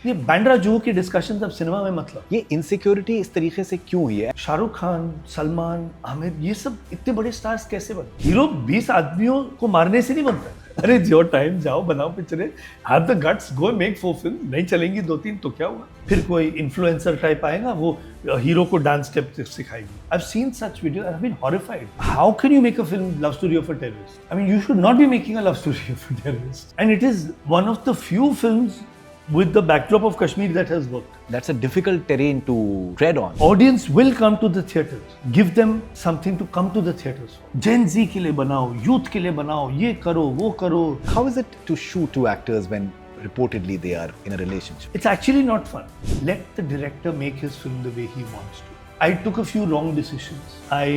ये बैंड्रा जुहू की डिस्कशन अब सिनेमा में मतलब ये इनसिक्योरिटी इस तरीके से क्यों हुई है? शाहरुख खान, सलमान, आमिर, ये सब इतने बड़े स्टार्स कैसे बने? हीरो 20 आदमियों को मारने से नहीं बनता है। अरे योर टाइम, जाओ बनाओ पिक्चरें, have the guts, go make 4 film. नहीं चलेंगी 2-3 तो क्या हुआ? फिर कोई इन्फ्लुएंसर टाइप आएगा, वो हीरो को डांस स्टेप सिखाएगी। I have seen such video, I have been horrified. How can you make a film love story of a terrorist? I mean, you should not be making a love story of a terrorist. And it is one of the few films with the backdrop of Kashmir that has worked. That's a difficult terrain to tread on. Audience will come to the theatres. Give them something to come to the theatres for. Gen Z के लिए बनाओ, youth के लिए बनाओ, ये करो, वो करो. How is it to shoot two actors when reportedly they are in a relationship? It's actually not fun. Let the director make his film the way he wants to. I took a few wrong decisions. I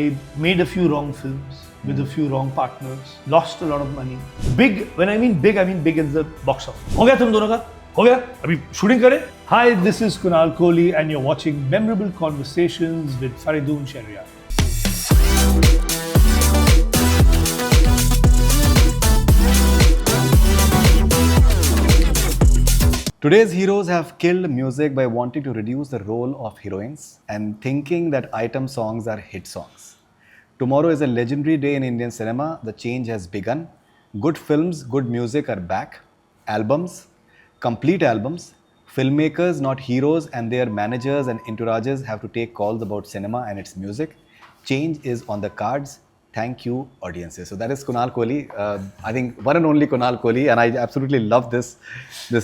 made a few wrong films with a few wrong partners. Lost a lot of money. Big, when I mean big in the box office. हो गया तुम दोनों का? हो गया? अभी shooting करें? Hi, this is Kunal Kohli and you're watching Memorable Conversations with Faridoon Shahryar. Today's heroes have killed music by wanting to reduce the role of heroines and thinking that item songs are hit songs. Tomorrow is a legendary day in Indian cinema. The change has begun. Good films, good music are back. Albums, complete albums. Filmmakers, not heroes, and their managers and entourages have to take calls about cinema and its music. Change is on the cards. Thank you, audiences. So that is Kunal Kohli. I think one and only Kunal Kohli, and I absolutely love this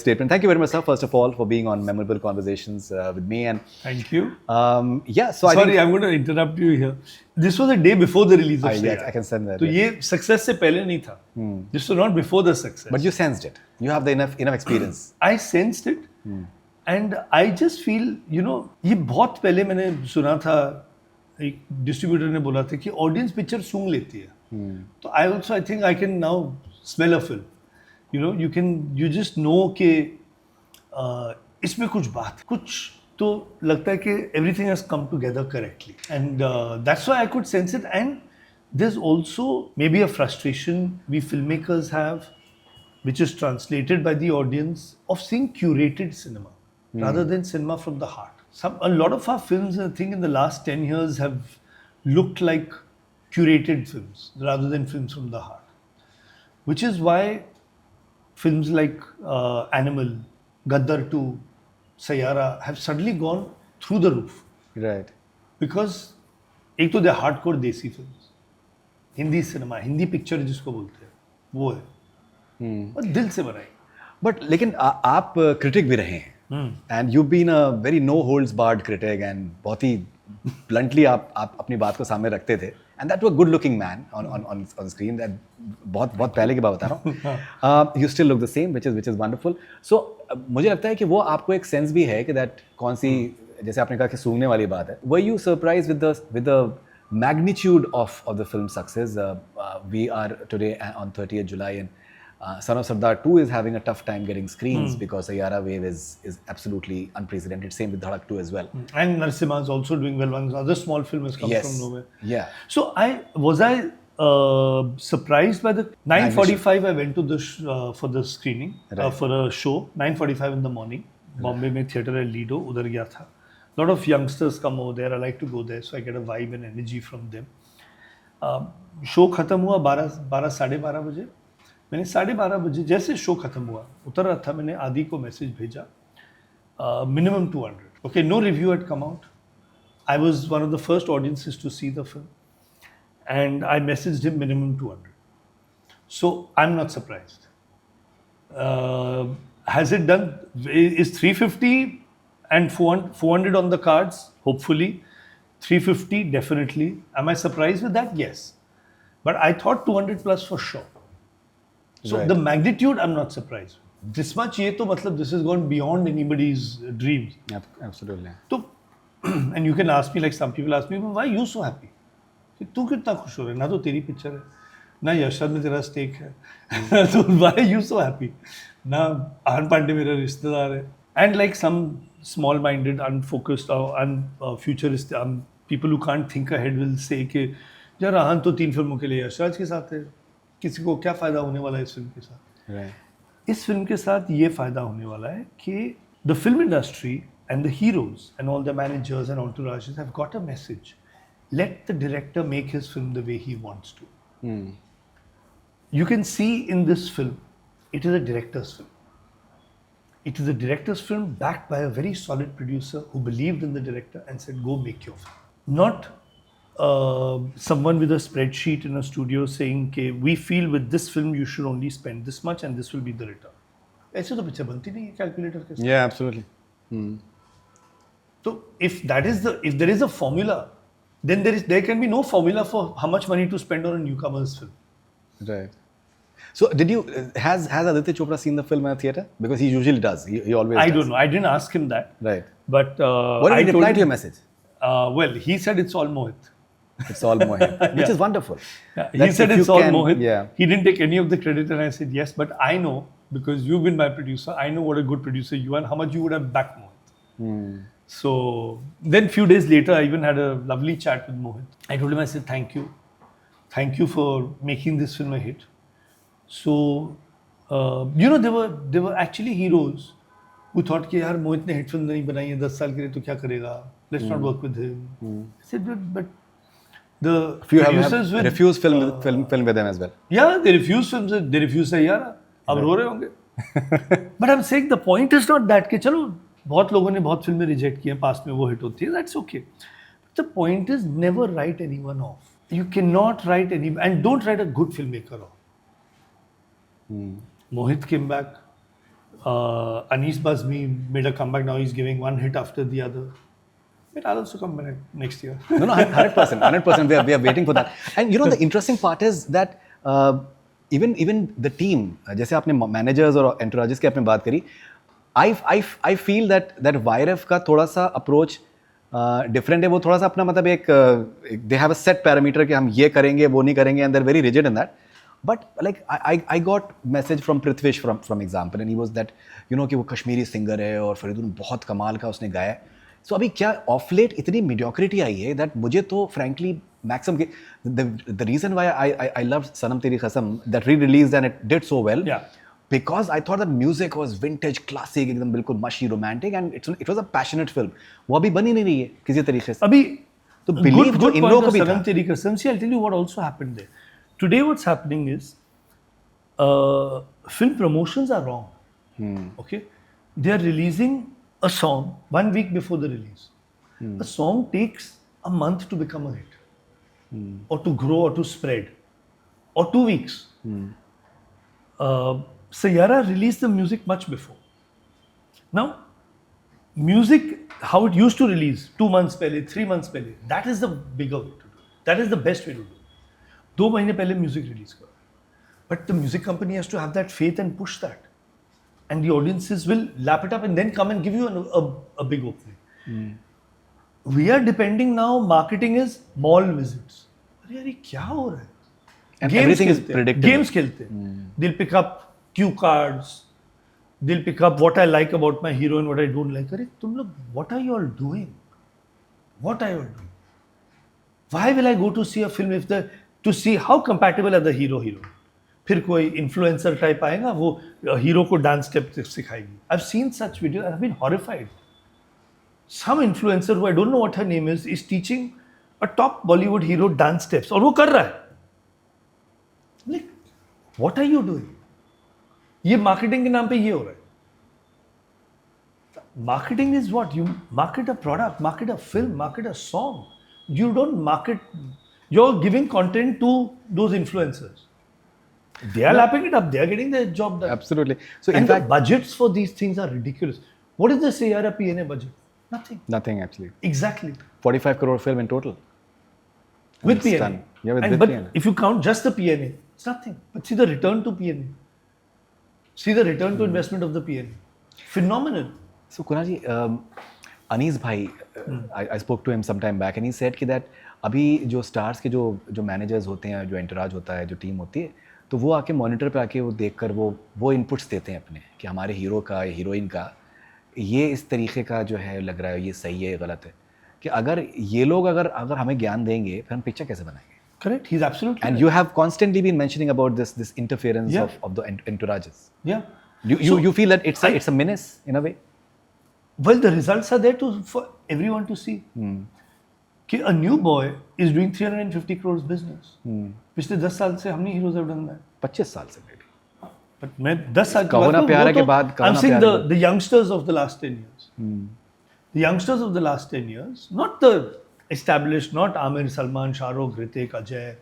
statement. Thank you very much, sir, first of all, for being on Memorable Conversations with me. And thank you. Yeah, so sorry, I'm going to interrupt you here. This was the day before the release of Saiyara. I can sense that. तो ये success से पहले नहीं था. This was not before the success. But you sensed it. You have the enough experience. I sensed it, and I just feel, you know, ये बहुत पहले मैंने सुना था. एक डिस्ट्रीब्यूटर ने बोला था कि ऑडियंस पिक्चर सूंघ लेती है. तो I think I can now smell a film. You know, you just know कि इसमें कुछ बात, कुछ तो लगता है कि everything has come together correctly, and that's why I could sense it. And there is also maybe a frustration we film makers have, which is translated by the audience, of seeing curated cinema rather than cinema from the heart. A lot of our films, I think, in the last 10 years have looked like curated films rather than films from the heart. Which is why films like Animal, Gaddar 2, Saiyara have suddenly gone through the roof. Right. Because एक तो they're hardcore desi films. Hindi cinema, Hindi picture जिसको बोलते हैं, वो है. और दिल से बनाई. बट लेकिन आप क्रिटिक भी रहे हैं. And you been a very no holds barred critic, and बहुत ही ब्लंटली आप अपनी बात को सामने रखते थे. And that was a good looking man on screen. That बहुत पहले की बात बता रहा हूँ. You still look the same, which is wonderful. So मुझे लगता है कि वो आपको एक सेंस भी है कि दैट कौन सी, जैसे आपने कहा कि सूंघने वाली बात है. Were you surprise with the magnitude of the film's success? We are today on 30th July, and Son of Sardar 2 is having a tough time getting screens because Saiyara wave is absolutely unprecedented. Same with Dhadak 2 as well. And Narsimha is also doing well. One other small film has come from nowhere. Yeah. So I surprised by the 9:45. I went to the for the screening, for a show. 9:45 in the morning. Bombay में theatre है Lido, उधर गया था. Lot of youngsters come over there. I like to go there, so I get a vibe and energy from them. Show खत्म हुआ 12 साढ़े 12 बजे. मैंने 12:30 बजे जैसे शो खत्म हुआ, उतर रहा था, मैंने आदि को मैसेज भेजा, minimum 200. Okay, no review had come out. I was one of the first audiences to see the film, and I messaged him minimum 200. So I'm not surprised. Has it done? Is 350 and 400 on the cards? Hopefully. 350 definitely. Am I surprised with that? Yes. But I thought 200 plus for sure. So the magnitude, I'm not surprised. This much, ये तो मतलब this has gone beyond anybody's dreams. Absolutely. तो and you can ask me, like some people ask me, why are you so happy? तू कितना खुश हो रहा है? ना तो तेरी पिक्चर है, ना यशराज में तेरा स्टेक है. तो why are you so happy? ना आहान पांडे मेरा रिश्तेदार है. And like some small-minded, unfocused or futuristic people who can't think ahead will say कि यार आहान तो 3 फिल्मों के लिए यशराज के साथ है, किसी को क्या फ़ायदा होने वाला है इस फिल्म के साथ? Right. इस फिल्म के साथ ये फ़ायदा होने वाला है कि the film industry and the heroes and all the managers and entourages have got a message. Let the director make his film the way he wants to. You can see in this film, it is a director's film. It is a director's film backed by a very solid producer who believed in the director and said, go make your film. Not someone with a spreadsheet in a studio saying, okay, we feel with this film you should only spend this much and this will be the return. ऐसे तो picture बनती नहीं है calculator के साथ. Yeah, absolutely. So if there is a formula, then there can be no formula for how much money to spend on a newcomer's film. Right. So has Aditya Chopra seen the film at a theater? Because he usually does. He always I does. don't know. I didn't ask him that. Right. But What did he reply to your message? Well, he said it's all Mohit. It's all Mohit, which is wonderful. Yeah, he said it's all Mohit. Yeah. He didn't take any of the credit, and I said yes. But I know, because you've been my producer, I know what a good producer you are and how much you would have backed Mohit. So then few days later, I even had a lovely chat with Mohit. I told him, I said, thank you for making this film a hit. So, there were actually heroes who thought कि यार मोहित ने hit film नहीं बनाई है 10 साल के लिए तो क्या करेगा? Let's not work with him. I said, but the Few producers have refused film with them as well. Yeah, they refuse films. They refuse Saiyara. अब रो रहे होंगे. But I'm saying the point is not that कि चलो बहुत लोगों ने बहुत फिल्में रिजेक्ट की हैं पास्ट में वो हिट होती है. That's okay. But the point is never write anyone off. You cannot write and don't write a good filmmaker off. Mohit came back. Aneet Bazmi made a comeback. Now he's giving one hit after the other. But I'll also come back next year. No, 100%. We are waiting for that. And the interesting part is that even the team, जैसे आपने managers और entourages की आपने बात करी, I feel that YRF का थोड़ा सा approach different है. वो थोड़ा सा अपना मतलब एक they have a set parameter कि हम ये करेंगे वो नहीं करेंगे and they're very rigid in that. But like I got message from Prithvish from example and he was that कि वो कश्मीरी singer है और फरीदून बहुत कमाल का उसने गाया है. So अभी क्या off late इतनी mediocrity आई है that मुझे तो frankly maximum the reason why I loved Sanam Teri Qasam that re-released and it did so well. Yeah. Because I thought that music was vintage, classic, एकदम बिल्कुल mushy, romantic and it was a passionate film. वो अभी बनी नहीं रही है किसी तरीके से. अभी तो believe जो इन लोगों को भी था. सनम तेरी कसम. See, I'll tell you what also happened there. Today what's happening is film promotions are wrong. Okay? They are releasing a song 1 week before the release. A song takes a month to become a hit. Or to grow or to spread. Or 2 weeks. Saiyara released the music much before. Now, music, how it used to release 2 months pehle, 3 months pehle, that is the bigger way to do it. That is the best way to do it. 2 mahine pehle music release karo. But the music company has to have that faith and push that. And the audiences will lap it up and then come and give you a big opening. We are depending now, marketing is mall visits. अरे यार ये क्या हो रहा है? And everything is predictable. Games खेलते हैं. They'll pick up cue cards. They'll pick up what I like about my hero and what I don't like. अरे तुम लोग, what are you all doing? What are you all doing? Why will I go to see a film to see how compatible are the hero? फिर कोई influencer type आएगा वो hero को dance step सिखाएगी. I've seen such videos. I've been horrified. Some influencer who I don't know what her name is teaching a top Bollywood hero dance steps और वो कर रहा है. Like, what are you doing? ये marketing के नाम पे ये हो रहा है. Marketing is what? You market a product, market a film, market a song. You don't market. You're giving content to those influencers. They are lapping it up. They are getting their job done. Absolutely. So and in fact, the budgets for these things are ridiculous. What is the Saiyara P&A budget? Nothing actually. Exactly. 45 crore film in total. With P&A. Done. Yeah, but P&A. if you count just the P&A, it's nothing. But see the return to P&A. See the return to investment of the P&A. Phenomenal. So Kunal ji, Anees bhai, I spoke to him some time back and he said that अभी जो stars के जो managers होते हैं, जो entourage होता है, जो team होती है, तो वो आके मॉनिटर पे आके वो देखकर वो इनपुट्स देते हैं अपने कि हमारे हीरो का हीरोइन का ये इस तरीके का जो है लग रहा है, ये सही है, गलत है, कि अगर ये लोग अगर हमें ज्ञान देंगे फिर हम पिक्चर कैसे बनाएंगे. Correct, he's absolutely and right. You have constantly been mentioning about this interference of the entourages. Yeah. You feel that it's a menace in a way. well, the results are there for everyone to see. कि a new boy is doing 350 crores business. पिछले 10 साल से हमने heroes have done that. 25 साल से maybe. But मैं 10 साल कहो ना प्यारा के बाद I'm saying the youngsters of the last 10 years. The youngsters of the last 10 years, not the established, not Amir, Salman, Shah Rukh, Hrithik, Ajay,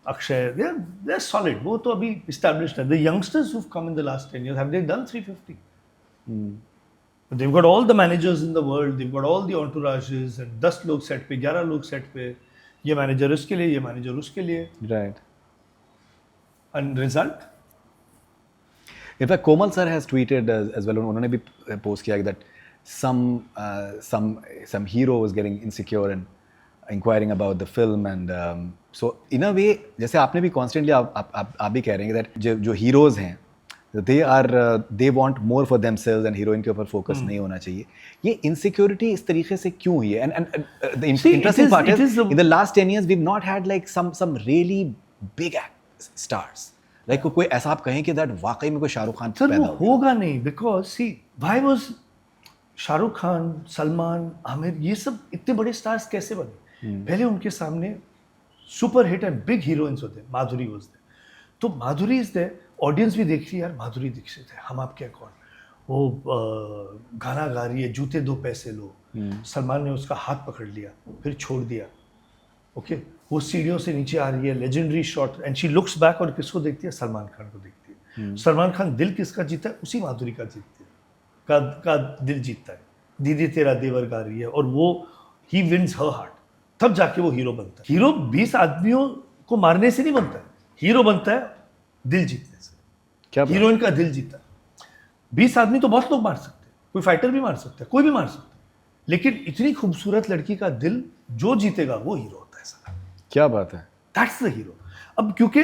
Akshay, they're solid. वो तो अभी established है. The youngsters who've come in the last 10 years, have they done 350? But they've got all the managers in the world, they've got all the entourages, and 10 लोग set पे, 11 लोग set पे, ये manager उसके लिए, ये manager उसके लिए. Right. And result? In fact, Komal sir has tweeted as well. उन्होंने भी post किया that some hero was getting insecure and inquiring about the film, and so in a way जैसे आपने भी constantly आप भी कह रहे हैं that जो heroes हैं they want more for themselves and heroine के ऊपर focus नहीं होना चाहिए. ये insecurity इस तरीके से क्यों हुई है? And the interesting part is in the last 10 years we've not had like some really big stars. Like कोई ऐसा आप कहें कि that वाकई में कोई शाहरुख खान पैदा होगा नहीं, because see why was Shahrukh Khan, Salman, Aamir, ये सब इतने बड़े स्टार्स कैसे बने? पहले उनके सामने super hit and big heroines होते. माधुरी वाज देयर, तो माधुरी इज देयर, ऑडियंस भी देख रही है यार माधुरी दीक्षित है, हम आपके कौन, वो गाना गा रही है, जूते दो पैसे लो. सलमान ने उसका हाथ पकड़ लिया फिर छोड़ दिया. ओके, वो सीढ़ियों से नीचे आ रही है, legendary shot, and she looks back और किसको देखती है? सलमान खान को देखती है. सलमान खान दिल किसका जीता है? उसी माधुरी का जीतती है, का दिल जीतता है. दीदी तेरा देवर गा रही है और वो ही विन्स हर हार्ट, तब जाके वो हीरो बनता है. हीरो 20 आदमियों को मारने से नहीं बनता है, हीरो बनता है दिल जीतने से. क्या हीरोइन का दिल जीता है. 20 आदमी तो बहुत लोग मार सकते हैं, कोई फाइटर भी मार सकता है, कोई भी मार सकता है, लेकिन इतनी खूबसूरत लड़की का दिल जो जीतेगा वो हीरो होता है. साला क्या बात है, दैट्स द हीरो. अब क्योंकि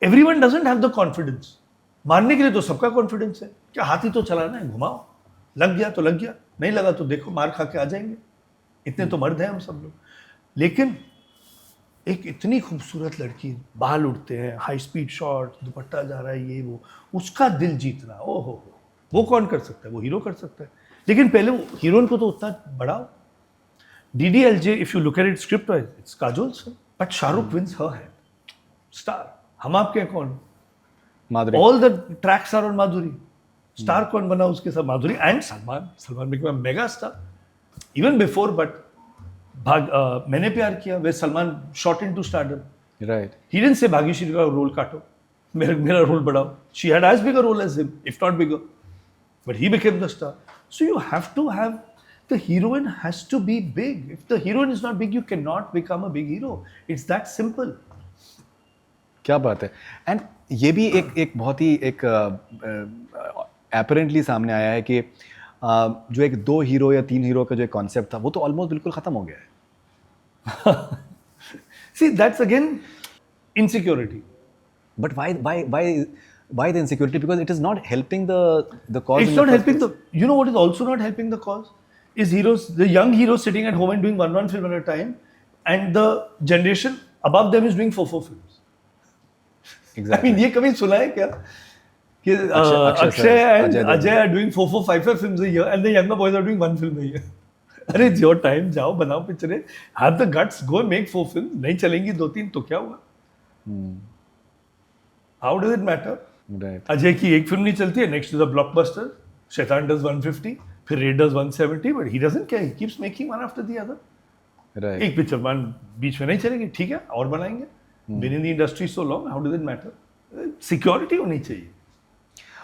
everyone doesn't have the confidence. मारने के लिए तो सबका कॉन्फिडेंस है, क्या हाथी तो चलाना है, घुमाओ, लग गया तो लग गया, नहीं लगा तो देखो मार खा के आ जाएंगे. इतने तो मर्द हैं हम सब लोग. लेकिन एक इतनी खूबसूरत लड़की, बाल उड़ते हैं, हाई स्पीड शॉट, दुपट्टा जा रहा है, ये वो, उसका दिल जीतना, ओहो, वो कौन कर सकता है? वो हीरो कर सकता है. लेकिन पहले वो हीरोइन को तो उतना बढ़ाओ. DDLJ, if you look at it script wise, it's Kajol's film, but Shah Rukh wins her hand. Star. हम आपके हैं कौन? माधुरी. All the tracks are on Madhuri. Star कौन बना उसके साथ? Madhuri and Salman. Salman became a mega star. Even before, but मैंने प्यार किया, where Salman shot into stardom. Right. He didn't say Bhagyashree का रोल काटो, मेरा रोल बढ़ाओ. She had as big a role as him, if not bigger. But he became the star. So you have to have, the heroine has to be big. If the heroine is not big, you cannot become a big hero. It's that simple. क्या बात है. And ये भी एक बहुत ही एक apparently सामने आया है कि जो एक 2 हीरो या 3 हीरो का जो एक कॉन्सेप्ट था वो तो ऑलमोस्ट बिल्कुल खत्म हो गया है. See, that's again insecurity. But why the insecurity? Because it is not helping the cause. It's not helping the. You know what is also not helping the cause? Is heroes, the young heroes sitting at home and doing one film at a time, and the generation above them is doing 4 films. Exactly. I mean, ये कभी सुना है क्या? कि Akshay and Ajay are doing 4, 5 films a year, and the younger boys are doing 1 film a year. अरे it's your time, जाओ बनाओ पिक्चरें, have the guts, go and make 4 films. नहीं चलेंगी 2-3 तो क्या हुआ? How does it matter? Right. Ajay की एक फिल्म नहीं चलती है, next to the blockbuster, शैतान does 150, फिर red does 170, but he doesn't care, he keeps making one after the other. Right. एक पिक्चर बीच में नहीं चलेगी, ठीक है, और बनाएंगे. Been in the industry so long, how does it matter? Security होनी चाहिए.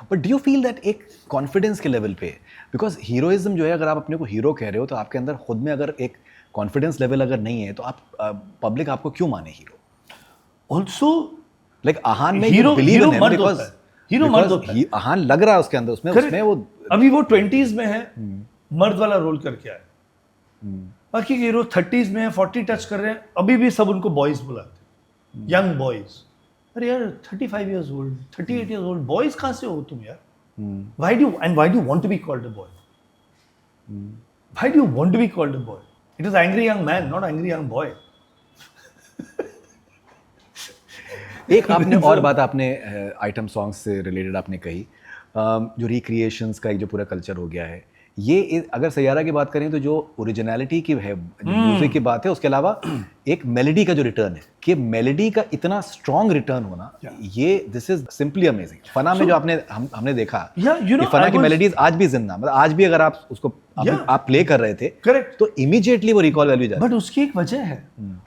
But do you feel that एक confidence के level पे, because heroism जो है, अगर आप अपने को hero कह रहे हो तो आपके अंदर खुद में अगर एक confidence level अगर नहीं है तो आप public आपको क्यों माने hero? Also, like आहान में you believe in him because hero मर्द होता है. आहान लग रहा है उसके अंदर, उसमें वो अभी वो 20s में है, मर्द वाला रोल करके आया. बाकी हीरो 30s में है, 40 टच कर रहे हैं, अभी भी सब उनको बॉयज बुलाते हैं, यंग बॉयज. अरे यार 35 years old, 38 years old, boys कहाँ से हो तुम यार? Why do you want to be called a boy? Why do you want to be called a boy? It is angry young man, not angry young boy. एक आपने और बात आपने आइटम सॉन्ग्स से रिलेटेड आपने कही, जो रिक्रिएशंस का एक जो पूरा कल्चर हो गया है, ये अगर सैयारा की बात करें तो जो ओरिजिनलिटी की है, जो म्यूजिक की बात है, उसके अलावा एक मेलोडी का जो रिटर्न है, कि मेलोडी का इतना स्ट्रॉन्ग रिटर्न होना, ये दिस इज सिंपली अमेजिंग. फना में जो हमने देखा कि फना की मेलोडीज आज भी जिंदा, मतलब आज भी अगर आप उसको आप प्ले कर रहे थे, करेक्ट, तो इमीडिएटली वो रिकॉल वैल्यू जाती है. बट उसकी एक वजह है.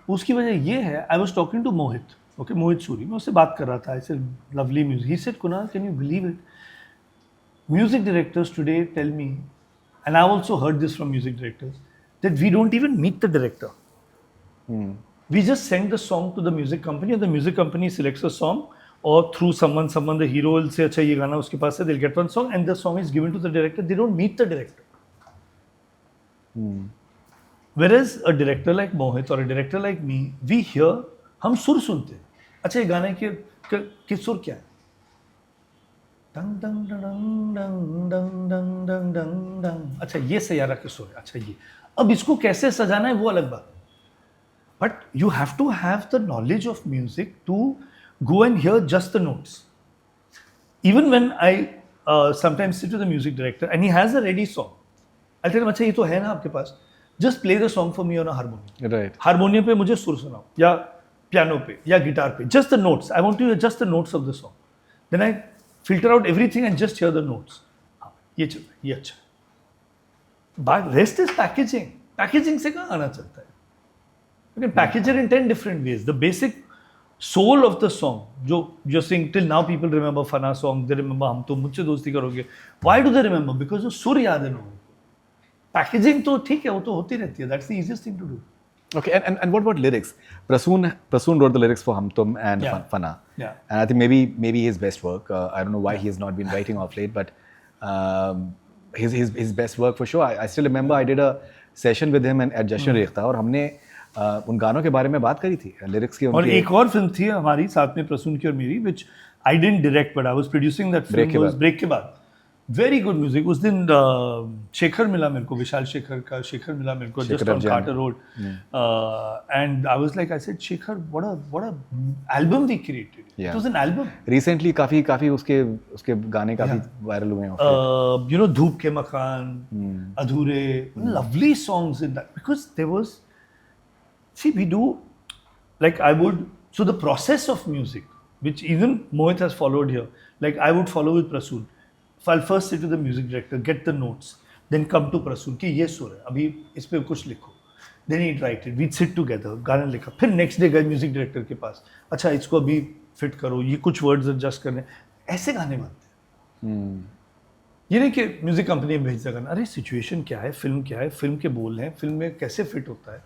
उसकी वजह ये है, I was talking to Mohit, okay, Mohit Suri, मैं उससे बात कर रहा था. I said lovely music. He said Kunal, can you believe it, music directors today tell me, and I've also heard this from music directors, that we don't even meet the director. We just send the song to the music company, and the music company selects a song, or through someone, the hero will say, "Acha, ye gana uske paas hai," they'll get one song, and the song is given to the director. They don't meet the director. Whereas a director like Mohit or a director like me, we hear, हम सुर सुनते हैं. अच्छा, ये गाने के सुर क्या है? डंग डंग डंग डंग डंग डंग डंग डंग डंग. अच्छा, ये सैयारा के सुर है. अच्छा, ये अब इसको कैसे सजाना है वो अलग बात. But you have to have the knowledge of music to go and hear just the notes. Even when I sometimes sit to the music director and he has a ready song, I tell him, अच्छा ये तो है ना आपके पास, just play the song for me on a harmonium. Right, harmonium पे मुझे सुर सुनाओ, या पियानो पे, या गिटार पे, just the notes. I want to hear just the notes of the song. Then I filter out everything and just hear the notes. ये चल रहा है, ये अच्छा है. Rest is packaging. Packaging से कहाँ आना चलता है? You can package it in 10 different ways. The basic soul of the song, जो sing till now people remember Fanaa song, they remember हम तो मुझसे दोस्ती करोगे. Why do they remember? Because वो सुर याद है लोगों को. Packaging तो ठीक है, वो तो होती रहती है. That's the easiest thing to do. Okay, and what about lyrics? Prasoon wrote the lyrics for Hum Tum and Fanaa. Yeah. And I think maybe his best work. I don't know why he has not been writing off late, but his best work for sure. I still remember I did a session with him at Jashan Rekhta, और हमने उन गानों के बारे में बात करी थी, lyrics की. और एक और फिल्म थी हमारी साथ में, प्रसून की और मेरी, which I didn't direct but I was producing that film. Break के बाद वेरी गुड म्यूजिक. उस दिन शेखर मिला मेरे को, विशाल शेखर का शेखर मिला मेरे को, just on Carter Road, and I was like, I said, Shekhar, what a album we created. It was an album. Recently काफी उसके गाने काफी वायरल हुए हैं. यू नो, धूप के मकान, अधूरे, lovely songs in that, because there was, see we do like, I would, so the process of music which even Mohit has followed here, like I would follow with Prasoon. I'll first say to the music director, get the notes, then come to Prasoon कि ये सुर है, अभी इस पे कुछ लिखो. Then he'd write it, we'd sit together, गाना लिखा, फिर next day गए म्यूजिक डायरेक्टर के पास, अच्छा इसको अभी फिट करो, ये कुछ वर्ड्स एडजस्ट करने, ऐसे गाने बनते हैं. ये नहीं कि म्यूजिक कंपनी में भेज देगा, अरे सिचुएशन क्या है, फिल्म क्या है, फिल्म के बोल हैं, फिल्म में कैसे फिट होता है,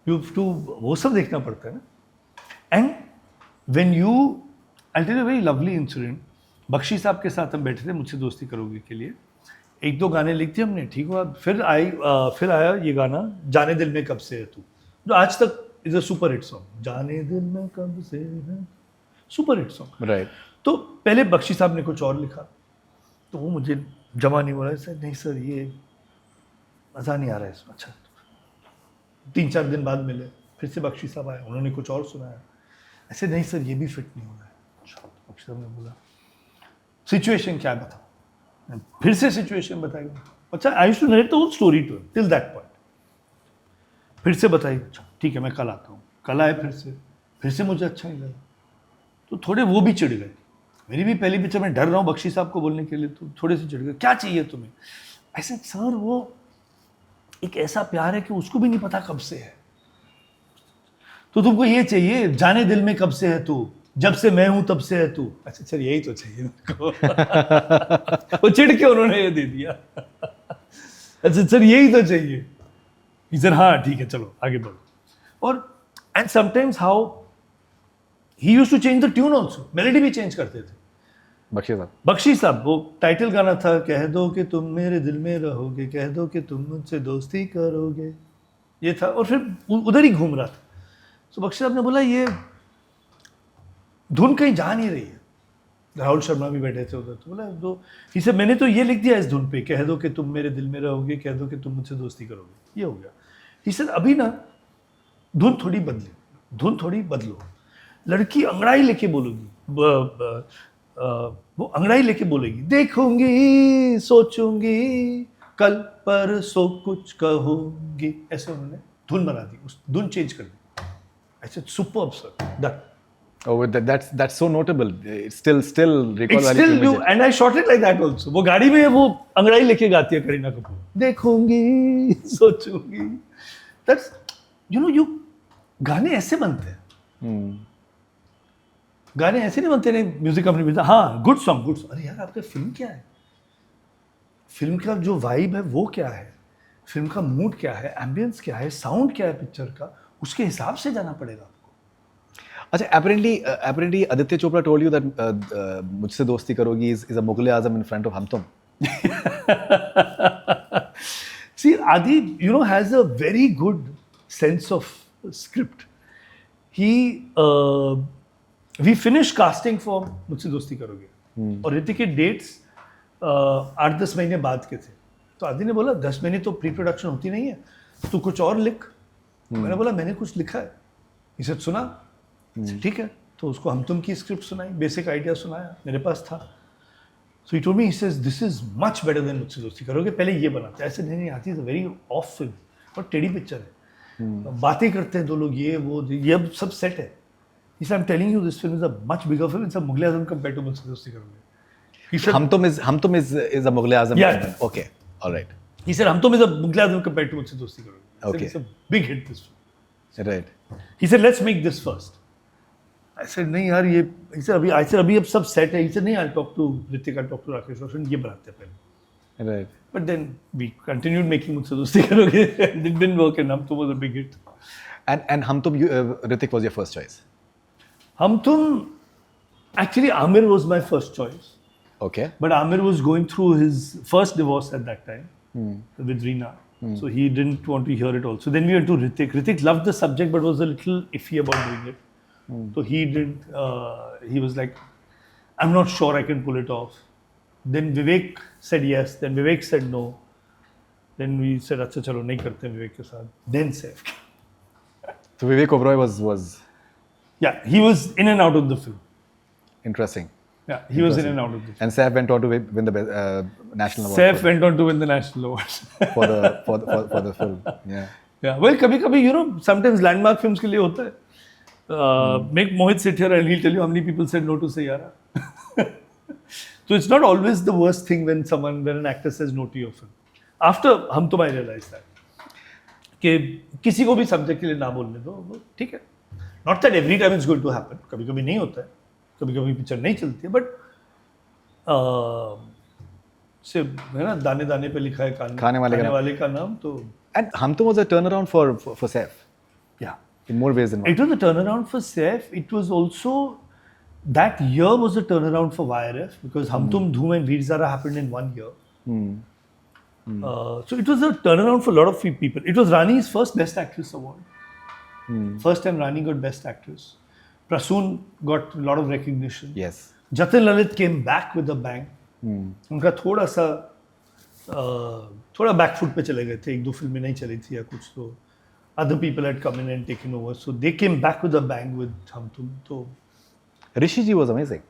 यू टू वो सब देखना पड़ता है ना. And when you, I tell you very lovely incident. Bakshi साहब के साथ हम बैठे थे मुझसे दोस्ती करोगे के लिए, एक दो गाने लिख दिए हमने, ठीक हुआ. फिर आया ये गाना, जाने दिल में कब से है तू, जो आज तक is a super hit song. जाने दिल में कब से है, सुपर हिट सॉन्ग. राइट. तो पहले बख्शी साहब ने कुछ और लिखा, तो वो मुझे जमा नहीं हो रहा है. सर नहीं सर, ये मज़ा नहीं आ रहा है इसमें. अच्छा, 3-4 दिन बाद मिले, फिर से बख्शी साहब आए, उन्होंने कुछ और सुनाया. ऐसे नहीं सर, ये भी फिट नहीं हो रहा है. अच्छा, बख्शी साहब ने बोला, सिचुएशन क्या है बताओ. फिर से सिचुएशन बताई. अच्छा, I used to narrate the whole story to him till that point. फिर से बताई. अच्छा ठीक है, मैं कल आता हूँ. कल आए, फिर से मुझे अच्छा नहीं लगा, तो थोड़े वो भी चिढ़ गए. मेरी भी पहली पिक्चर में डर रहा हूँ बख्शी साहब को बोलने के लिए, तो थोड़े से चिढ़ गए, क्या चाहिए तुम्हें. ऐसे सर, वो एक ऐसा प्यार है कि उसको भी नहीं पता कब से है, तो तुमको ये चाहिए, जाने दिल में कब से है तू, जब से मैं हूं तब से है तू. अच्छा सर, यही तो चाहिए मेरे को. वो चिढ़ के उन्होंने ये दे दिया. अच्छा सर, यही तो चाहिए. सर हाँ ठीक है, चलो आगे बढ़ो. और and sometimes how he used to change the tune also, melody भी चेंज करते थे. बख्शी साहब, वो टाइटल गाना था, कह दो कि तुम मेरे दिल में रहोगे, कह दो कि तुम मुझसे दोस्ती करोगे, ये था. और फिर उधर ही घूम रहा था. तो बख्शी साहब ने बोला, ये धुन कहीं जा नहीं रही है. राहुल शर्मा भी बैठे थे उधर, तो बोला दो, इसे मैंने तो ये लिख दिया इस धुन पे, कह दो कि तुम मेरे दिल में रहोगे, कह दो कि तुम मुझसे दोस्ती करोगे, ये हो गया. इसे अभी ना धुन थोड़ी बदलो, लड़की अंगड़ाई लेके बोलोगी, वो अंगड़ाई लेके बोलेगी, देखूंगी सोचूंगी कल परसों कुछ कहूंगी, ऐसे उन्होंने धुन बना दी, उस धुन चेंज कर दी. ऐसे super sir, done. Oh, that's so notable. It's still recall It's value still to you, image. and I shot it like that also. वो गाड़ी में वो अंगड़ाई लेके गाती है करीना कपूर, देखूंगी सोचूंगी. That's, you गाने ऐसे बनते हैं. गाने ऐसे नहीं बनते, नहीं म्यूजिक कंपनी भी. हाँ, गुड सॉन्ग. अरे यार, आपका फिल्म क्या है, फिल्म का जो वाइब है वो क्या है, फिल्म का मूड क्या है, एम्बियंस क्या है, साउंड क्या है पिक्चर का, उसके हिसाब से जाना पड़ेगा. अच्छा, apparently Aditya Chopra told you that मुझसे दोस्ती करोगी is a Mughal Azam in front of हम तुम. See, Adi, has a very good sense of script. We finished casting for मुझसे दोस्ती करोगे, और ऋतिक के डेट्स 8-10 महीने बाद के थे. तो आदि ने बोला 10 महीने तो प्री प्रोडक्शन होती नहीं है, तू कुछ और लिख. मैंने बोला मैंने कुछ लिखा है. इसे सुना, ठीक है. तो उसको हम तुम की स्क्रिप्ट सुनाई, बेसिक आइडिया सुनाया, मेरे पास था. So he told me, he says this is much better than मुझसे दोस्ती करोगे, पहले ये बनाते. ऐसे नहीं आती, is a very of film, और टेढ़ी पिक्चर है. बातें करते हैं दो लोग, ये वो, ये अब सब सेट है. He said, I'm telling you, this film is a much bigger film. It's a Mughal Azam compared to मुझसे दोस्ती करोगे. He said, हम तुम is a Mughal Azam. Yeah. Okay, all right. He said, हम तुम is a Mughal Azam compared to मुझसे दोस्ती करोगे. I said, Okay. It's a big hit, this film. Right. He said, let's make this first. I said, नहीं यार ये, he said, अभी अब सब सेट है. He said, नहीं, I'll talk to Hrithik, I'll talk to Rakesh Roshan, ये बनाते हैं पहले. Right. But then we continued making मुझसे दोस्ती करोगे. It didn't work, and हम तुम was a big hit. And हम तुम, Hrithik was your first choice. हम तुम, actually Amir was my first choice. Okay. But Amir was going through his first divorce at that time with Reena. So he didn't want to hear it also. Then we went to Hrithik. Hrithik loved the subject but was a little iffy about doing it. So he didn't, he was like, I'm not sure I can pull it off. Then Vivek said yes. Then Vivek said no. Then we said, अच्छा चलो नहीं करते Vivek के साथ. Then Saif. So Vivek Oberoi was Yeah, he was in and out of the film. interesting. Yeah, he was in and out of the film. And Saif went on to win the national award. Saif went on to win the national awards. for the film. Yeah. Yeah, well, कभी-कभी, sometimes landmark films के लिए होता है. Make Mohit sit here and he'll tell you how many people said no to Saiyara. So it's not always the worst thing when an actor says no to your film. After हम तुम, I realized that कि किसी को भी subject के लिए ना बोलने दो, वो ठीक है. Not that every time it's going to happen. कभी-कभी नहीं होता है, कभी-कभी पिक्चर नहीं चलती है, but से है ना, दाने दाने पे लिखा है खाने वाले का नाम. तो And हम तुम was a turnaround for Saif. yeah, In more ways than one. it was a turnaround for Saif. It was also, that year was a turnaround for YRF because Hum Tum Dhoom and Veer Zara happened in 1 year. So it was a turnaround for a lot of people. It was Rani's first Best Actress award. First time Rani got Best Actress. Prasoon got a lot of recognition. Yes. Jatin Lalit came back with a bang. उनका थोड़ा सा थोड़ा back foot पे चले गए थे, 1-2 फिल्में नहीं चली थी या कुछ, तो other people had come in and taken over, so they came back with a bang with Hum Tum. तो Rishi ji was amazing.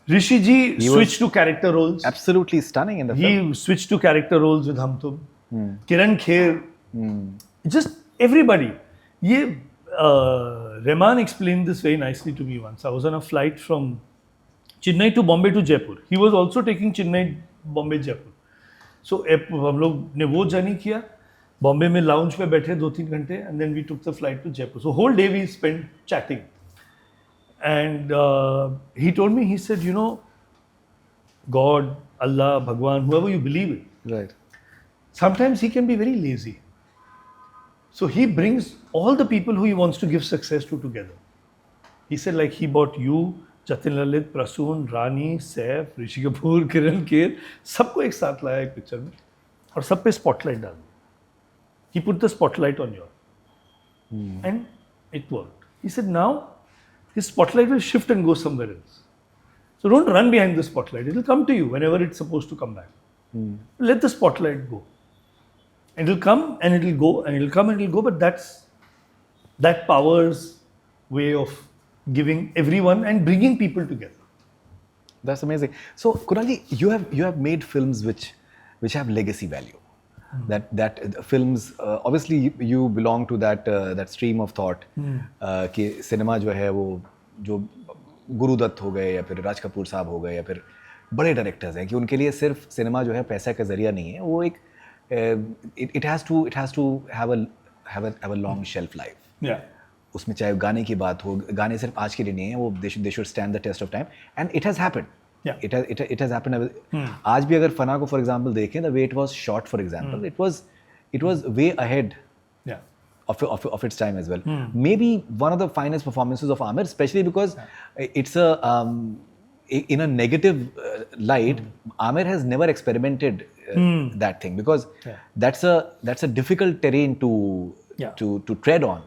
Rishi ji switched to character roles. Absolutely stunning in the film. He switched to character roles with Hum Tum. Kiran Kher, just everybody. ये Rahman explained this very nicely to me once. I was on a flight from Chennai to Bombay to Jaipur. He was also taking Chennai, Bombay, Jaipur. So हम लोग ने वो journey किया, बॉम्बे में lounge पे बैठे 2-3 घंटे, and then we took the flight to Jaipur. So whole day we spent chatting. And he told me, he said, God, Allah, Bhagwan, whoever you believe in, Right. sometimes he can be very lazy. So he brings all the people who he wants to give success to together. He said, like, he bought you, Jatin Lalit, Prasoon, Rani, Saif, Rishi Kapoor, Kiran Kher, सबको एक साथ लाया एक picture में और सब पे spotlight डाल दिया. He put the spotlight on you, and it worked. He said, now his spotlight will shift and go somewhere else. So don't run behind the spotlight. It will come to you whenever it's supposed to come back. Let the spotlight go. It will come and it will go, and it will come and it will go, but that's that power's way of giving everyone and bringing people together. That's amazing. So Kunalji, you have made films which have legacy value. That films obviously you belong to that stream of thought कि cinema जो है वो जो गुरुदत्त हो गए या फिर राज कपूर साहब हो गए या फिर बड़े डायरेक्टर्स हैं कि उनके लिए सिर्फ सिनेमा जो है पैसा का जरिया नहीं है, वो एक it has to have a long shelf life. Yeah. उसमें चाहे गाने की बात हो, गाने सिर्फ आज के लिए नहीं है, वो they should stand the test of time and it has happened. Yeah. It has happened. आज भी अगर फना को for example देखें, the way it was shot for example, it was way ahead Yeah. of its time as well. Maybe one of the finest performances of Aamir, especially because it's in a negative light. Aamir has never experimented that thing because that's a difficult terrain to tread on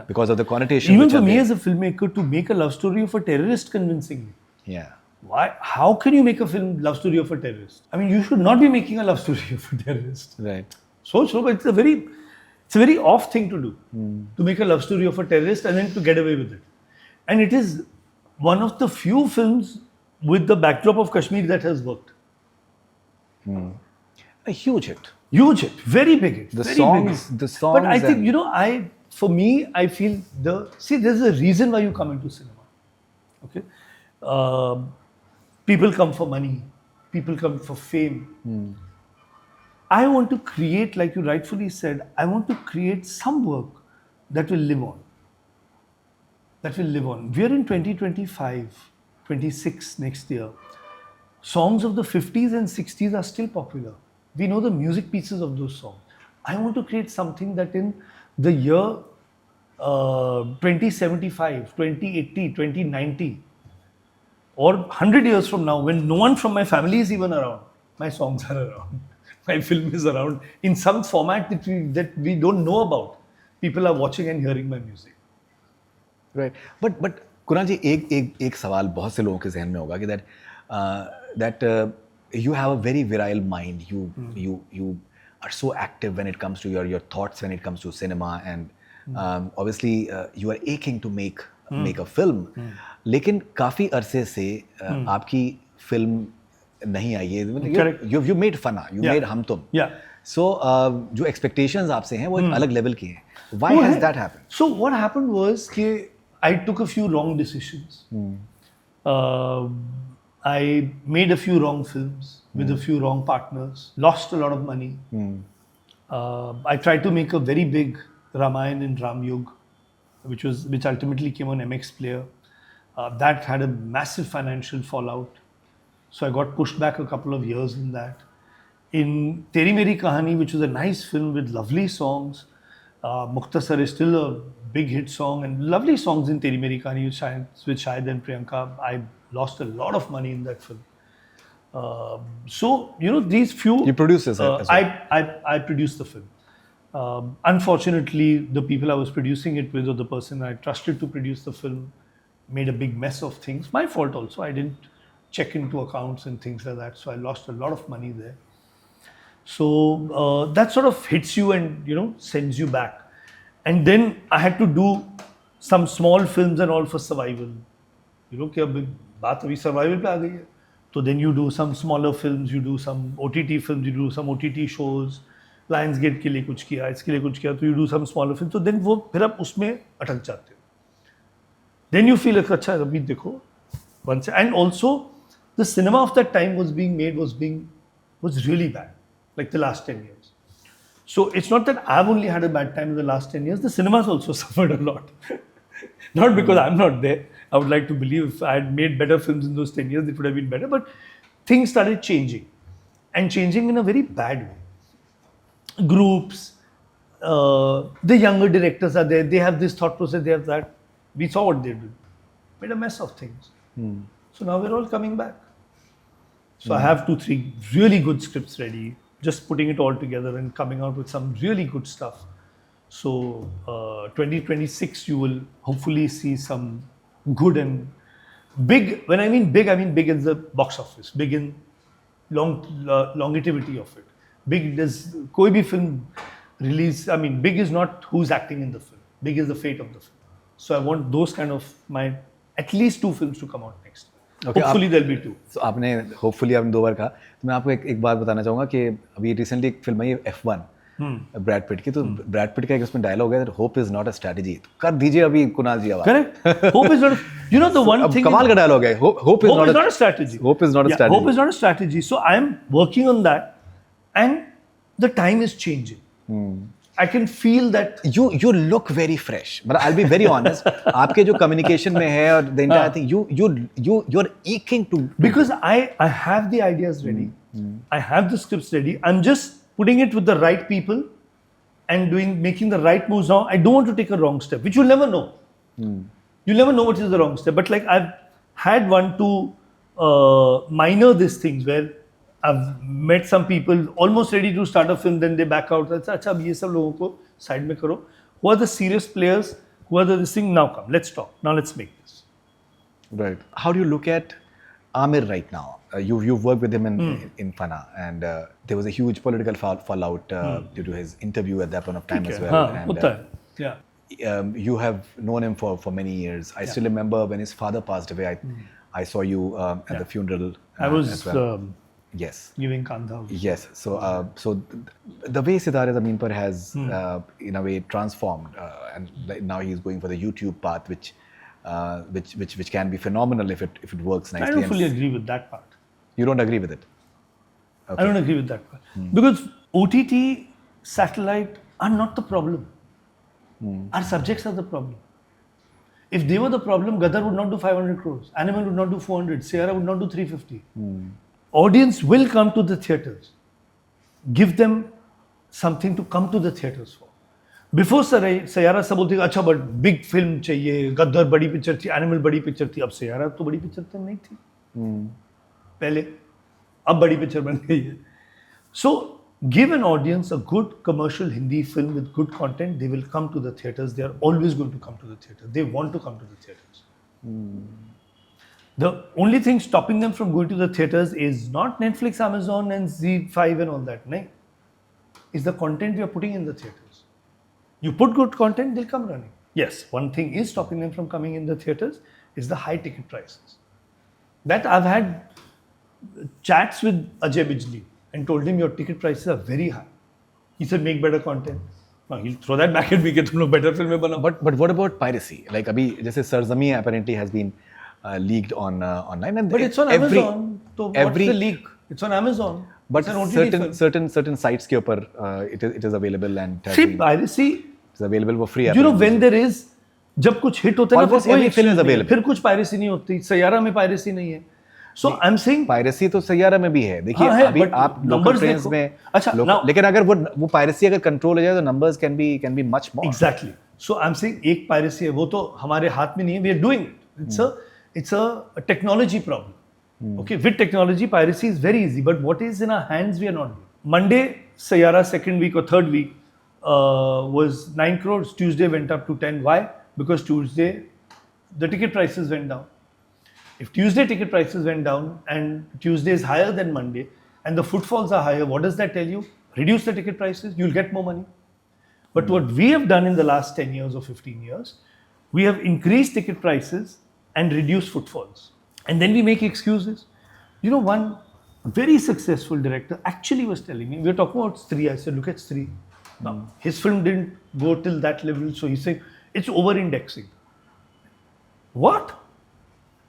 because of the connotation. Even for me as a filmmaker, to make a love story of a terrorist convincingly. Yeah. Why? How can you make a love story of a terrorist? I mean, you should not be making a love story of a terrorist. Right. So, but it's a very off thing to do, to make a love story of a terrorist and then to get away with it. And it is one of the few films with the backdrop of Kashmir that has worked. A huge hit. Huge hit, very big hit. The very songs. But I think, for me, I feel there's a reason why you come into cinema. Okay? People come for money. People come for fame. I want to create, like you rightfully said, I want to create some work that will live on. That will live on. We are in 2025, 26 next year. Songs of the 50s and 60s are still popular. We know the music pieces of those songs. I want to create something that in the year 2075, 2080, 2090, or 100 years from now, when no one from my family is even around, my songs are around. My film is around in some format that we don't know about. People are watching and hearing my music. Right. But Kunal ji, एक सवाल बहुत से लोगों के जहन में होगा कि that you have a very virile mind. You are so active when it comes to your thoughts, when it comes to cinema, and obviously you are aching to make a film. लेकिन काफी अरसे से आपकी film नहीं आई है. You made Fanaa, you made हम तुम. Yeah. So जो expectations आपसे हैं वो एक अलग level की हैं. Why has that happened? So what happened was कि I took a few wrong decisions. I made a few wrong films with a few wrong partners. Lost a lot of money. I tried to make a very big Ramayana in Ram Yug, which ultimately came on MX Player. That had a massive financial fallout. So I got pushed back a couple of years in that. In Teri Meri Kahani, which was a nice film with lovely songs, Mukhtasar is still a big hit song, and lovely songs in Teri Meri Kahani with Shahid and Priyanka. I lost a lot of money in that film. So, these few... You produced this as well? I produced the film. Unfortunately, the people I was producing it with, or the person I trusted to produce the film, made a big mess of things. My fault also. I didn't check into accounts and things like that. So I lost a lot of money there. So that sort of hits you and, sends you back. And then I had to do some small films and all for survival. कि अब बात अभी survival पे आ गई है. So then you do some smaller films, you do some OTT films, you do some OTT shows. Lionsgate के लिए कुछ किया, इसके लिए कुछ किया, तो you do some smaller films. So then वो फिर आप उसमें अटक जाते हो. Then you feel like, अच्छा अभी देखो. And also, the cinema of that time was really bad, like the last 10 years. So it's not that I've only had a bad time in the last 10 years, the cinemas also suffered a lot. Not because I'm not there. I would like to believe if I had made better films in those 10 years, it would have been better. But things started changing, and changing in a very bad way. Groups, the younger directors are there, they have this thought process, they have that. We saw what they did. Made a mess of things. So now we're all coming back. So I have 2-3 really good scripts ready, just putting it all together and coming out with some really good stuff. So 2026, you will hopefully see some good and big. When I mean big in the box office, big in longevity of it. Big, there's koi bhi film release. I mean, big is not who's acting in the film. Big is the fate of the film. So I want those kind of at least 2 films to come out next year. Okay, Hopefully there'll be 2. So आपने hopefully आपने 2 बार कहा, तो मैं आपको एक बात बताना चाहूँगा कि अभी रिसेंटली एक फिल्म आई है F1 ब्रैड पिट की, तो ब्रैड पिट का एक उसमें डायलॉग है, hope is not a strategy. तो कर दीजिए अभी कुणाल जी आवाज। Correct. Hope is not. You know the one अब thing. कमाल का डायलॉग है, hope is Hope is not not a strategy. Hope is not a strategy. Hope is not a strategy. So I am working on that, and the time is changing. I can feel that. You look very fresh. But I'll be very honest. आपके जो communication में है और the entire thing, you're aching to. Because I have the ideas ready. I have the scripts ready. I'm just putting it with the right people and making the right moves now. I don't want to take a wrong step, which you'll never know. You'll never know what is the wrong step. But like I've had 1-2 minor these things where I've met some people almost ready to start a film, then they back out. अच्छा अब ये सब लोगों को side में करो. Who are the serious players? Who are this thing? Now come, let's talk. Now let's make this. Right. How do you look at Amir right now? You've worked with him in Fanaa, and there was a huge political fallout due to his interview at that point of time as well. And, होता है. Yeah. You have known him for many years. I still remember when his father passed away. I saw you at the funeral. I was as well. Yes. Giving Kandha. Yes. So the way Sitare Zameen Par has in a way transformed, and now he's going for the YouTube path, which can be phenomenal if it works nicely. I don't fully agree with that part. You don't agree with it? Okay. I don't agree with that part. Because OTT, satellite are not the problem. Our subjects are the problem. If they were the problem, Gadar would not do 500 crores. Animal would not do 400. Saiyara would not do 350. Audience will come to the theatres. Give them something to come to the theatres for. Before Saiyara सब बोलते अच्छा but big film चाहिए, गद्दर बड़ी picture थी, animal बड़ी picture थी, अब Saiyara तो बड़ी पिक्चर तो नहीं थी पहले, अब बड़ी पिक्चर बन गई है. So give an audience a good commercial Hindi film with good content, they will come to the theatres. They are always going to come to the theatres. They want to come to the theatres. The only thing stopping them from going to the theatres is not Netflix, Amazon and Z5 and all that. No. It's the content we are putting in the theatres. You put good content, they'll come running. Yes, one thing is stopping them from coming in the theatres is the high ticket prices. That I've had chats with Ajay Bijli and told him your ticket prices are very high. He said make better content. Now he'll throw that back at me कि तुम लोग better film बनाओ. But what about piracy? Like अभी जैसे Sarzami apparently has been leaked on online, and but it's on Amazon. So what's the leak? It's on Amazon. But certain sites के ऊपर it is available and see piracy is available for free. You know when there is जब कुछ hit होता है ना almost every film is available. फिर कुछ piracy नहीं होती. सैयारा में piracy नहीं है. So I'm saying piracy तो सैयारा में भी है. देखिए अभी आप numbers में अच्छा लेकिन अगर वो piracy अगर control हो जाए तो numbers can be much more. Exactly. So I'm saying एक piracy है वो तो हमारे हाथ में नहीं है. We are doing it. It's a technology problem. Okay, with technology, piracy is very easy. But what is in our hands, we are not doing. Monday, Saiyara second week or third week was 9 crores. Tuesday went up to 10. Why? Because Tuesday, the ticket prices went down. If Tuesday ticket prices went down and Tuesday is higher than Monday and the footfalls are higher, what does that tell you? Reduce the ticket prices, you'll get more money. But what we have done in the last 10 years or 15 years, we have increased ticket prices and reduced footfalls. And then we make excuses. You know, one very successful director actually was telling me, we were talking about Stree. I said, look at Stree. Now, his film didn't go till that level. So he's saying, it's over-indexing. What?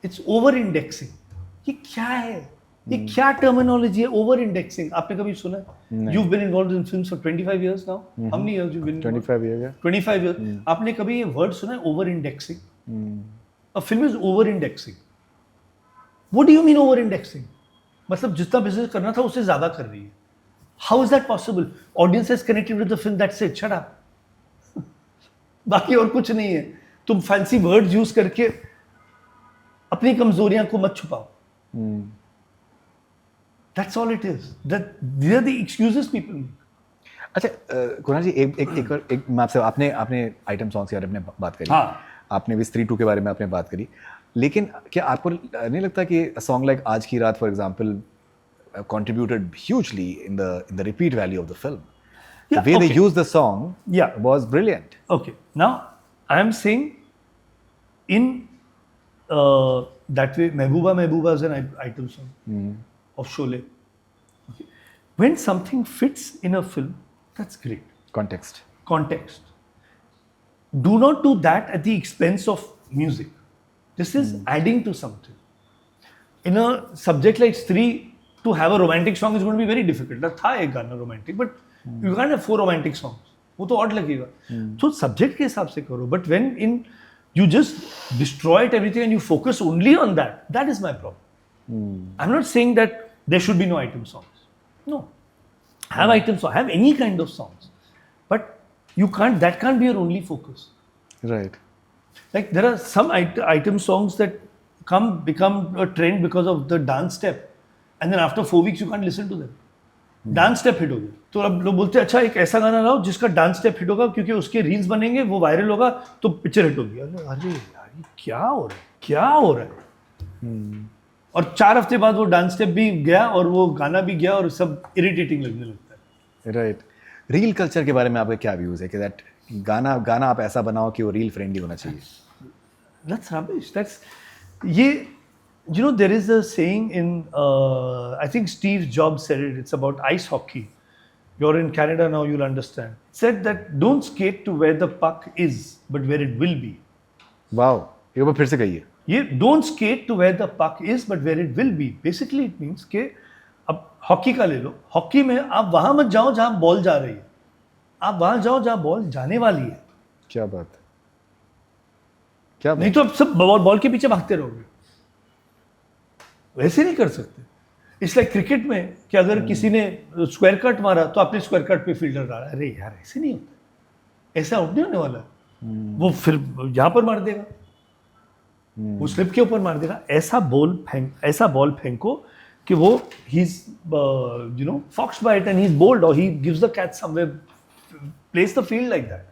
It's over-indexing. ये क्या है? ये क्या terminology है? Over-indexing. आपने कभी सुना? You've been involved in films for 25 years now. How many years you've been? 25 years. Yeah. 25 years. आपने कभी ये word सुना है? Over-indexing. A film is over-indexing. What do you mean over-indexing? मतलब जितना business करना था उससे ज़्यादा कर रही है. How is that possible? Audience has connected with the film. That's it. Shut up. बाकी और कुछ नहीं है. तुम fancy words use करके अपनी कमजोरियां को मत छुपाओ. That's all it is. These are the excuses people make. अच्छा कुणाल जी एक मैं आपसे आपने आइटम सॉन्ग्स के बारे में बात करी. हाँ. आपने भी स्त्री 2 के बारे में आपने बात करी. लेकिन क्या आपको नहीं लगता कि a song like आज की रात for example contributed hugely in the repeat value of the film? Yeah, the way they used the song was brilliant. Okay. Now I am saying in that way. Mehbooba is an item song of Sholay. Okay. When something fits in a film, that's great. Context. Context. Do not do that at the expense of music. This is adding to something. In a subject like Stree, to have a romantic song is going to be very difficult. था एक गाना romantic, but you can't have 4 romantic songs. वो तो odd लगेगा. तो subject के हिसाब से करो. But when you just destroy it everything and you focus only on that, that is my problem. I'm not saying that there should be no item songs. No. Have item songs. Have any kind of songs. But you can't. That can't be your only focus. Right. Like there are some item songs that become a trend because of the dance step, and then after 4 weeks you can't listen to them. Dance step hit हो गया, तो अब लोग बोलते हैं अच्छा एक ऐसा गाना लाओ जिसका डांस स्टेप हिट होगा क्योंकि उसके रील्स बनेंगे, वो वायरल होगा तो पिक्चर हिट होगी. अरे यार ये क्या हो रहा है. और 4 हफ्ते बाद वो डांस स्टेप भी गया और वो गाना भी गया और सब इरिटेटिंग लगने लगता है. राइट. रील कल्चर के बारे में आपके क्या व्यूज है कि दैट गाना आप ऐसा बनाओ कि वो रील फ्रेंडली होना चाहिए? That's rubbish. You know, there is a saying in, I think Steve Jobs said it, it's about ice hockey. You're in Canada now, you'll understand. Said that don't skate to where the puck is, but where it will be. Wow. एक बार फिर से कहिए. ये don't skate to where the puck is, but where it will be. Basically it means कि अब hockey का ले लो. Hockey में आप वहाँ मत जाओ जहाँ बॉल जा रही है. आप वहाँ जाओ जहाँ बॉल जाने वाली है. क्या बात है. क्या नहीं तो आप सब बॉल के पीछे भागते रहोगे. वैसे नहीं कर सकते. इसलिए क्रिकेट में कि अगर किसी ने स्क्वायर कट मारा तो आपने स्क्वायर कट पे फील्डर डाला. अरे यार ऐसे नहीं होता. ऐसा आउट नहीं होने वाला. वो फिर यहाँ पर मार देगा, वो स्लिप के ऊपर मार देगा. ऐसा बॉल फेंको कि वो he is foxed by it and he is bowled और he gives the catch somewhere. Place the field like that.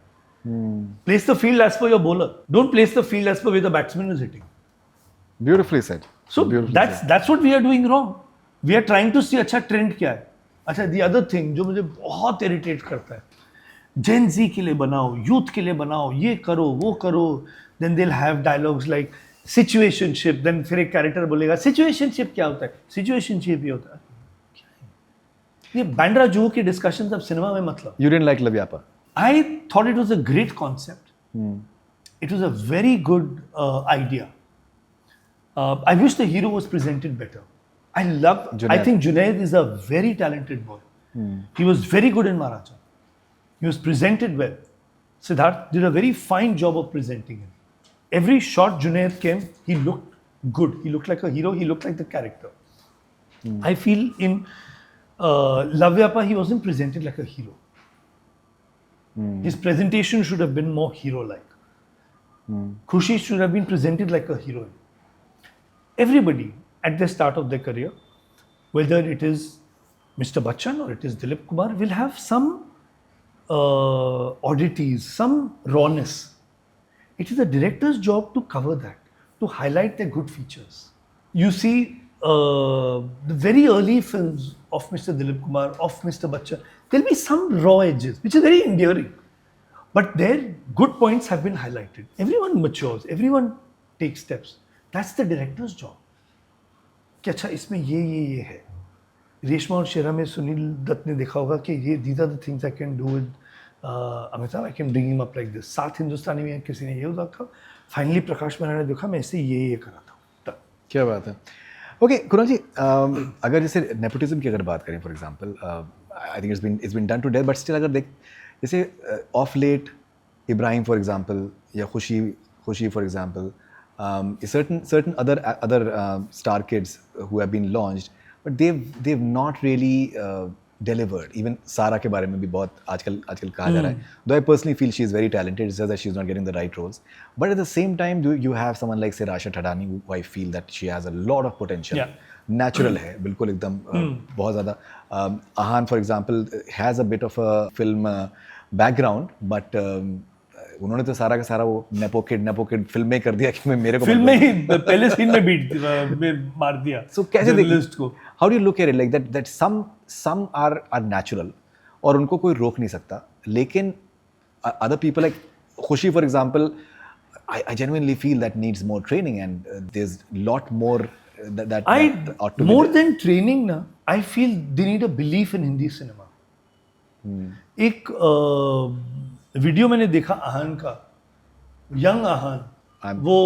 Place the field as per your bowler. Don't place the field as per where the batsman is hitting. Beautifully said. So that's what we are doing wrong. We are trying to see अच्छा trend क्या है. अच्छा the other thing जो मुझे बहुत irritate करता है, Gen Z के लिए बनाओ, youth के लिए बनाओ, ये करो, वो करो. Then they'll have dialogues like situationship. Then फिर एक character बोलेगा situationship क्या होता है? Situationship ये होता है. ये बैंड्रा जुहू की discussions अब सिनेमा में मतलब. You didn't like Lavyapa? I thought it was a great concept. It was a very good idea. I wish the hero was presented better. I think Junaid is a very talented boy. He was very good in Maharaja. He was presented well. Siddharth did a very fine job of presenting him. Every shot Junaid came, he looked good. He looked like a hero. He looked like the character. I feel in Lavyapa, he wasn't presented like a hero. His presentation should have been more hero-like. Khushi should have been presented like a heroine. Everybody at the start of their career, whether it is Mr. Bachchan or it is Dilip Kumar, will have some oddities, some rawness. It is the director's job to cover that, to highlight their good features. You see the very early films of Mr. Dilip Kumar, of Mr. Bachchan, there'll be some raw edges, which is very endearing. But their good points have been highlighted. Everyone matures, everyone takes steps. That's the director's job. कि अच्छा इसमें ये है. रेशमा और शेरा में सुनील दत्त ने देखा होगा कि ये these are the things I can do with Amitabh. I can bring him up like this. 7 हिंदुस्तानी में किसी ने ये देखा. Finally प्रकाश मैना ने देखा मैं ऐसे ये करा था. क्या बात है. ओके कुणाल जी, अगर जैसे नेपोटिज्म की अगर बात करें for example, I think it's been done to death, but still अगर देख जैसे of late Ibrahim for example या Khushi for example, certain other star kids who have been launched, but they've not really delivered. Even Sara के बारे में भी बहुत आजकल कहा जा रहा है. Though I personally feel she is very talented, it's just that she's not getting the right roles. But at the same time, you have someone like say Rasha Thadani, who I feel that she has a lot of potential. Yeah. Natural है बिल्कुल एकदम बहुत ज़्यादा. Ahaan for example has a bit of a film background, but उन्होंने तो सारा का सारा वो नेपो किड फिल्म में कर दिया कि मैं मेरे को फिल्म में ही पहले सीन में मार दिया. So कैसे जर्नलिस्ट को? How do you look at it like that some are natural और उनको कोई रोक नहीं सकता, लेकिन other people like खुशी for example, I genuinely feel that needs more training, and there's a lot more that ought to be more there. than training ना, I feel they need a belief in Hindi cinema. एक video मैंने देखा आहान का, young आहान, वो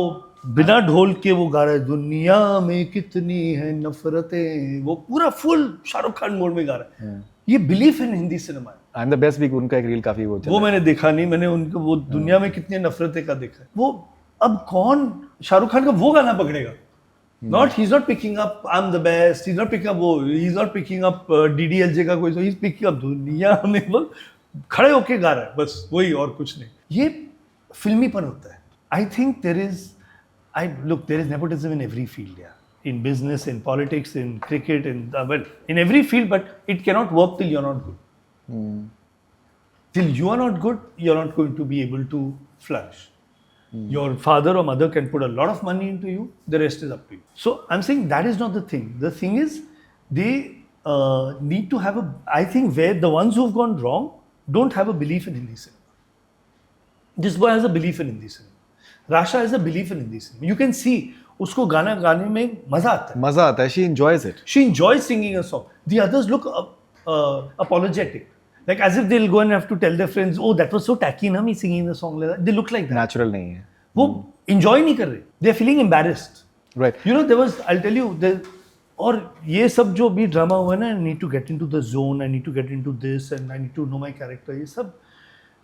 बिना ढोल के वो गा रहा है, दुनिया में कितनी है नफरतें, वो पूरा फुल शाहरुख खान मोड में गा रहा है. ये बिलीफ इन हिंदी सिनेमा है. I am the best week उनका एक रील काफी वो मैंने देखा नहीं, मैंने उनको वो दुनिया में कितनी नफरतें का देखा है. वो अब कौन शाहरुख खान का वो गाना पकड़ेगा? Not, he's not picking up I'm the best, he's not picking up वो, he's not picking up DDLJ का कोई, so he's picking up दुनिया में वो खड़े होके गा रहा है, बस वही और कुछ नहीं. ये फिल्मीपन होता है. I think there is nepotism in every field, yeah. In business, in politics, in cricket, in every field, but it cannot work till you're not good. Till you are not good, you're not going to be able to flourish. Your father or mother can put a lot of money into you, the rest is up to you. So I'm saying that is not the thing. The thing is, they need to have I think where the ones who've gone wrong don't have a belief in Hindi cinema. This boy has a belief in Hindi cinema. Rasha has a belief in Hindi cinema. You can see, उसको गाना गाने में मजा आता है. मजा आता है. She enjoys it. She enjoys singing a song. The others look apologetic. Like as if they'll go and have to tell their friends, oh, that was so tacky, na, me singing the song like that. They look like that. Natural नहीं है. वो enjoy नहीं कर रहे. They're feeling embarrassed. Right. You know, there was, I'll tell you, और ये सब जो भी ड्रामा हुआ ना, I need to get into the zone, I need to get into this, and I need to know my character. ये सब,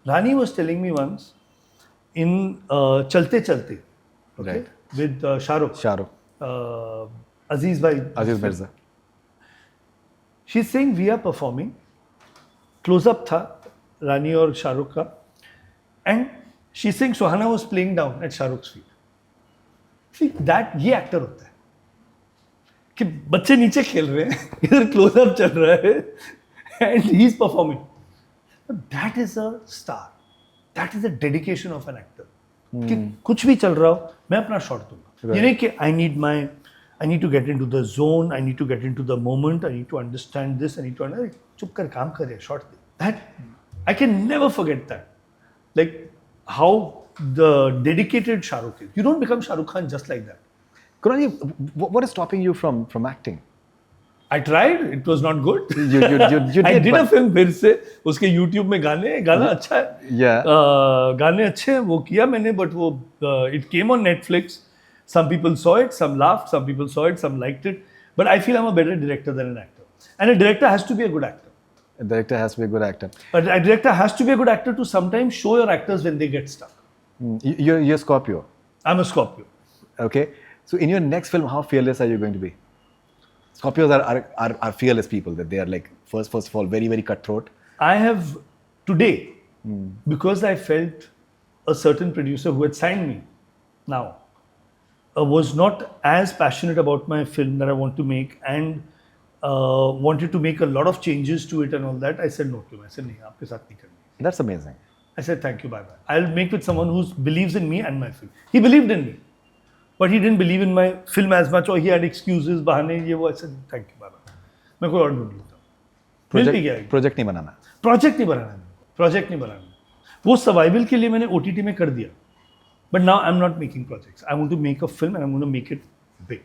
Rani was telling me once, in चलते चलते, okay, Right. with Shah Rukh, Aziz Mirza. She's saying we are performing. Close-up था रानी और शाहरुख का, and she's saying Suhana was playing down at Shahrukh's feet. See that ये actor होता है कि बच्चे नीचे खेल रहे हैं, इधर क्लोज-अप चल रहा है, and he is performing. That is a star. That is the dedication of an actor. कि कुछ भी चल रहा हो, मैं अपना शॉट दूंगा. ये नहीं कि I need to get into the zone, I need to get into the moment, I need to understand this, I need to understand. चुप कर काम कर रहे, shot they. That I can never forget that. Like how the dedicated Shah Rukh is. You don't become Shah Rukh Khan just like that. Kunal, what is stopping you from acting? I tried, it was not good. You did. I did a film फिर से, उसके YouTube में गाना अच्छा है. Yeah. गाने अच्छे हैं, वो किया मैंने, but वो it came on Netflix. Some people saw it, some laughed, some people saw it, some liked it. But I feel I'm a better director than an actor. And a director has to be a good actor. A director has to be a good actor. But a director has to be a good actor to sometimes show your actors when they get stuck. You're Scorpio. I'm a Scorpio. Okay. So in your next film, how fearless are you going to be? Scorpios are fearless people. That they are like first of all very, very cutthroat. I have today, because I felt a certain producer who had signed me now was not as passionate about my film that I want to make, and wanted to make a lot of changes to it and all that. I said no to him. I said, nahi, aapke saath nahi karni. That's amazing. I said, thank you, bye-bye. I'll make with someone who believes in me and my film. He believed in me, but he didn't believe in my film as much, or he had excuses, bahane, ye wo. I said, thank you, bye-bye. मैं कोई और ढूंढ लेता हूँ. Project नहीं बनाना. Project नहीं बनाना. वो survival के लिए मैंने OTT में कर दिया. But now I'm not making projects. I want to make a film and I'm going to make it big.